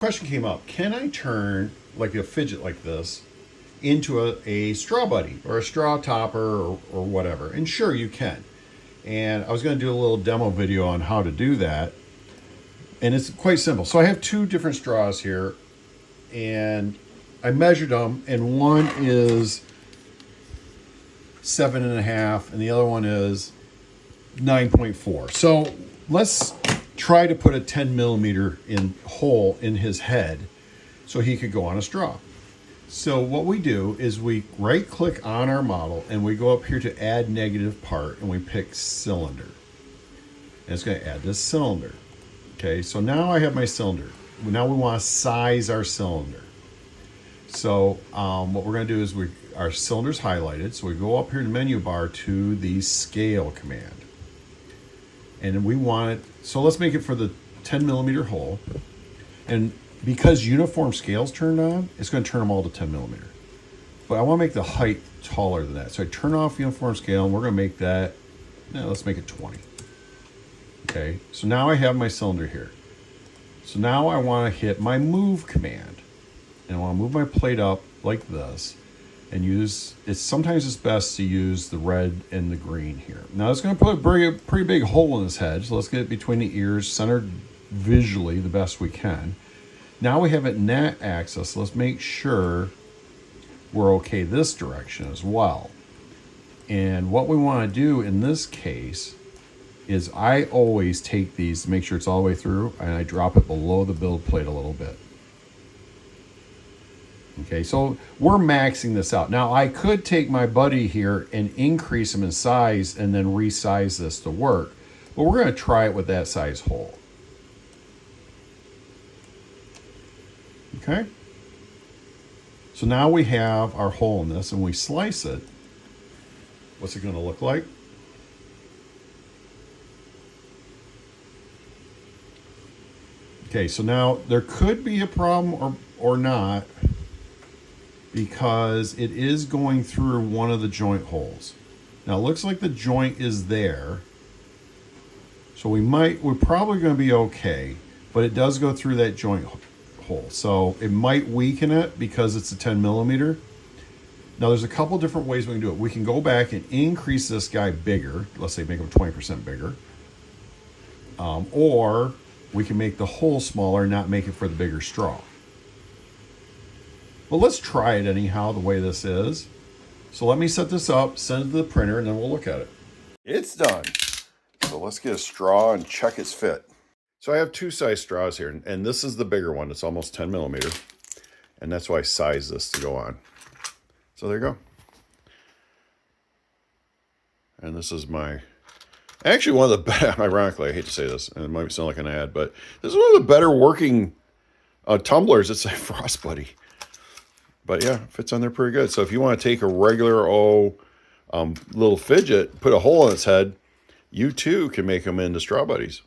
Question came up, can I turn like a fidget like this into a straw buddy or a straw topper or whatever? And sure, you can. And I was going to do a little demo video on how to do that. And it's quite simple. So I have two different straws here, and I measured them, and one is 7.5 and the other one is 9.4. So let's try to put a 10 millimeter hole in his head so he could go on a straw. So what we do is we right click on our model and we go up here to add negative part and we pick cylinder. And it's going to add this cylinder. Okay, so now I have my cylinder. Now we want to size our cylinder. So what we're going to do is our cylinder's highlighted. So we go up here in the menu bar to the scale command. And we want it, so let's make it for the 10 millimeter hole. And because uniform scale's turned on, it's going to turn them all to 10 millimeter. But I want to make the height taller than that. So I turn off uniform scale and we're going to make that, let's make it 20. Okay, so now I have my cylinder here. So now I want to hit my move command. And I want to move my plate up like this. And sometimes it's best to use the red and the green here. Now it's going to put a pretty big hole in his head. So let's get it between the ears, centered visually the best we can. Now we have it in that axis. Let's make sure we're okay this direction as well. And what we want to do in this case is I always take these to make sure it's all the way through, and I drop it below the build plate a little bit. Okay, so we're maxing this out. Now I could take my buddy here and increase him in size and then resize this to work, but we're going to try it with that size hole. Okay, so now we have our hole in this and we slice it. What's it going to look like? Okay, so now there could be a problem or not, because it is going through one of the joint holes. Now it looks like the joint is there, so we're probably going to be okay, but it does go through that joint hole, so it might weaken it because it's a 10 millimeter. Now there's a couple different ways we can do it. We can go back and increase this guy bigger, let's say make him 20% bigger, or we can make the hole smaller and not make it for the bigger straw. Well, let's try it anyhow, the way this is. So let me set this up, send it to the printer, and then we'll look at it. It's done. So let's get a straw and check its fit. So I have two size straws here, and this is the bigger one. It's almost 10 millimeter. And that's why I sized this to go on. So there you go. And this is actually one of the better, ironically, I hate to say this, and it might sound like an ad, but this is one of the better working tumblers. It's a Frost Buddy. But yeah, fits on there pretty good. So if you want to take a regular little fidget, put a hole in its head, you too can make them into straw buddies.